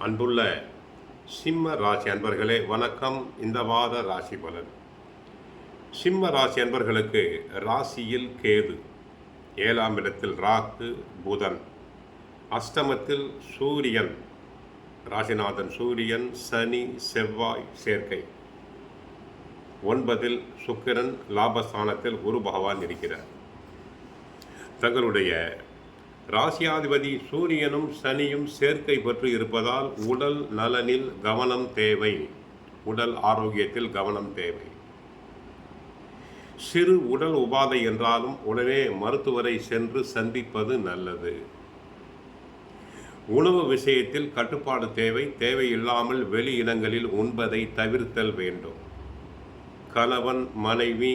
அன்புள்ள சிம்ம ராசி அன்பர்களே வணக்கம். இந்த வார ராசி பலன். சிம்ம ராசி அன்பர்களுக்கு ராசியில் கேது, 7ஆம் இடத்தில் ராகு புதன், அஷ்டமத்தில் சூரியன், ராசிநாதன் சூரியன், சனி செவ்வாய் சேர்க்கை, 9இல் சுக்கிரன், லாபஸ்தானத்தில் குரு பகவான் இருக்கிறார். தங்களுடைய ராசியாதிபதி சூரியனும் சனியும் சேர்க்கை பெற்று இருப்பதால் உடல் நலனில் கவனம் தேவை. உடல் ஆரோக்கியத்தில் கவனம் தேவை. சிறு உடல் உபாதை என்றாலும் உடனே மருத்துவரை சென்று சந்திப்பது நல்லது. உணவு விஷயத்தில் கட்டுப்பாடு தேவை. தேவையில்லாமல் வெளி இடங்களில் உண்பதை தவிர்த்தல் வேண்டும். கணவன் மனைவி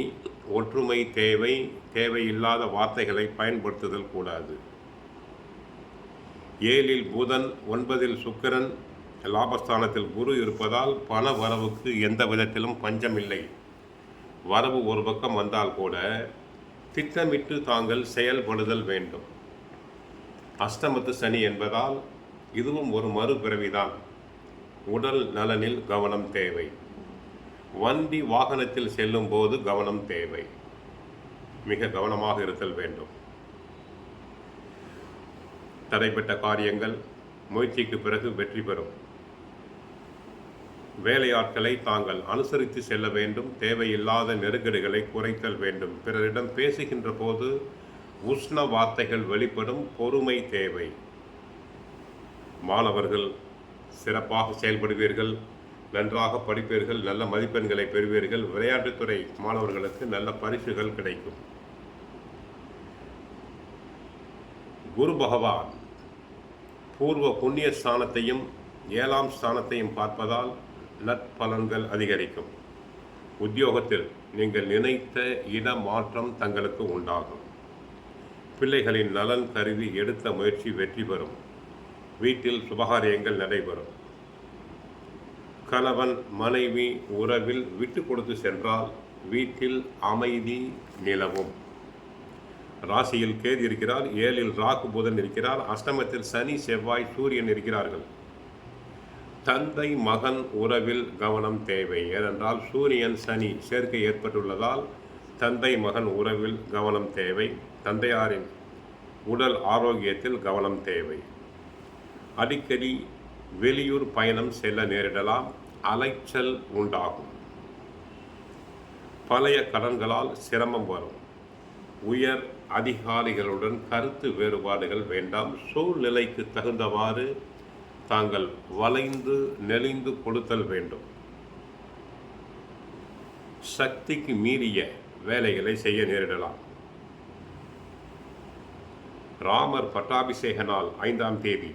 ஒற்றுமை தேவை. தேவையில்லாத வார்த்தைகளை பயன்படுத்துதல் கூடாது. 7இல் புதன், 9இல் சுக்கிரன், லாபஸ்தானத்தில் குரு இருப்பதால் பண வரவுக்கு எந்த விதத்திலும் பஞ்சமில்லை. வரவு ஒரு பக்கம் வந்தால் கூட திட்டமிட்டு தாங்கள் செயல்படுதல் வேண்டும். அஷ்டமத்து சனி என்பதால் இதுவும் ஒரு மறுபிறவிதான். உடல் நலனில் கவனம் தேவை. வண்டி வாகனத்தில் செல்லும் போது கவனம் தேவை. மிக கவனமாக இருத்தல் வேண்டும். தடைப்பட்ட காரியங்கள் முயற்சிக்கு பிறகு வெற்றி பெறும். வேலையாட்களை தாங்கள் அனுசரித்து செல்ல வேண்டும். தேவையில்லாத நெருக்கடிகளை குறைத்தல் வேண்டும். பிறரிடம் பேசுகின்ற போது உஷ்ண வார்த்தைகள் வெளிப்படும். பொறுமை தேவை. மாணவர்கள் சிறப்பாக செயல்படுவீர்கள். நன்றாக படிப்பீர்கள். நல்ல மதிப்பெண்களை பெறுவீர்கள். விளையாட்டுத்துறை மாணவர்களுக்கு நல்ல பரிசுகள் கிடைக்கும். குரு பகவான் பூர்வ புண்ணிய ஸ்தானத்தையும் 7ஆம் ஸ்தானத்தையும் பார்ப்பதால் நற்பலன்கள் அதிகரிக்கும். உத்தியோகத்தில் நீங்கள் நினைத்த இட மாற்றம் தங்களுக்கு உண்டாகும். பிள்ளைகளின் நலன் கருதி எடுத்த முயற்சி வெற்றி பெறும். வீட்டில் சுபகாரியங்கள் நடைபெறும். கணவன் மனைவி உறவில் விட்டு கொடுத்து சென்றால் வீட்டில் அமைதி நிலவும். ராசியில் கேது இருக்கிறார். 7இல் ராகு புதன் இருக்கிறார். அஷ்டமத்தில் சனி செவ்வாய் சூரியன் இருக்கிறார்கள். தந்தை மகன் உறவில் கவனம் தேவை. ஏனென்றால் சூரியன் சனி சேர்க்கை ஏற்பட்டுள்ளதால் தந்தை மகன் உறவில் கவனம் தேவை. தந்தையாரின் உடல் ஆரோக்கியத்தில் கவனம் தேவை. அடிக்கடி வெளியூர் பயணம் செல்ல நேரிடலாம். அலைச்சல் உண்டாகும். பழைய கடன்களால் சிரமம் வரும். உயர் அதிகாரிகளுடன் கருத்து வேறுபாடுகள் வேண்டாம். சூழ்நிலைக்கு தகுந்தவாறு தாங்கள் வளைந்து நெளிந்து கொடுத்தல் வேண்டும். சக்திக்கு மீறிய வேலைகளை செய்ய நேரிடலாம். ராமர் பட்டாபிஷேக நாள் 5ஆம் தேதி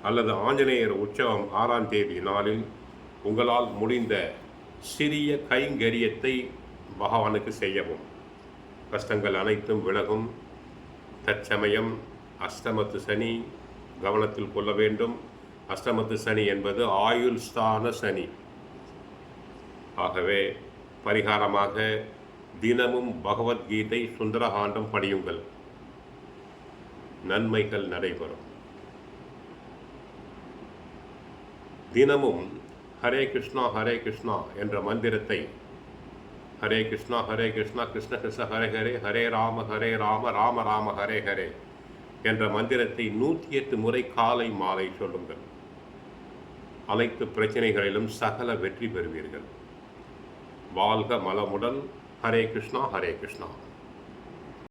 அல்லது ஆஞ்சநேயர் உற்சவம் 6ஆம் தேதி நாளில் உங்களால் முடிந்த சிறிய கைங்கரியத்தை பகவானுக்கு செய்யவும். கஷ்டங்கள் அனைத்தும் விலகும். தற்சமயம் அஷ்டமத்து சனி கவனத்தில் கொள்ள வேண்டும். அஷ்டமத்து சனி என்பது ஆயுள் ஸ்தான சனி. ஆகவே பரிகாரமாக தினமும் பகவத்கீதை சுந்தரகாண்டம் படியுங்கள். நன்மைகள் நடைபெறும். தினமும் ஹரே கிருஷ்ணா என்ற மந்திரத்தை ஹரே கிருஷ்ணா கிருஷ்ண கிருஷ்ண ஹரே ஹரே, ஹரே ராம ராம ராம ஹரே ஹரே என்ற மந்திரத்தை 108 முறை காலை மாலை சொல்லுங்கள். அனைத்து பிரச்சனைகளிலும் சகல வெற்றி பெறுவீர்கள். வாழ்க மலமுடன். ஹரே கிருஷ்ணா.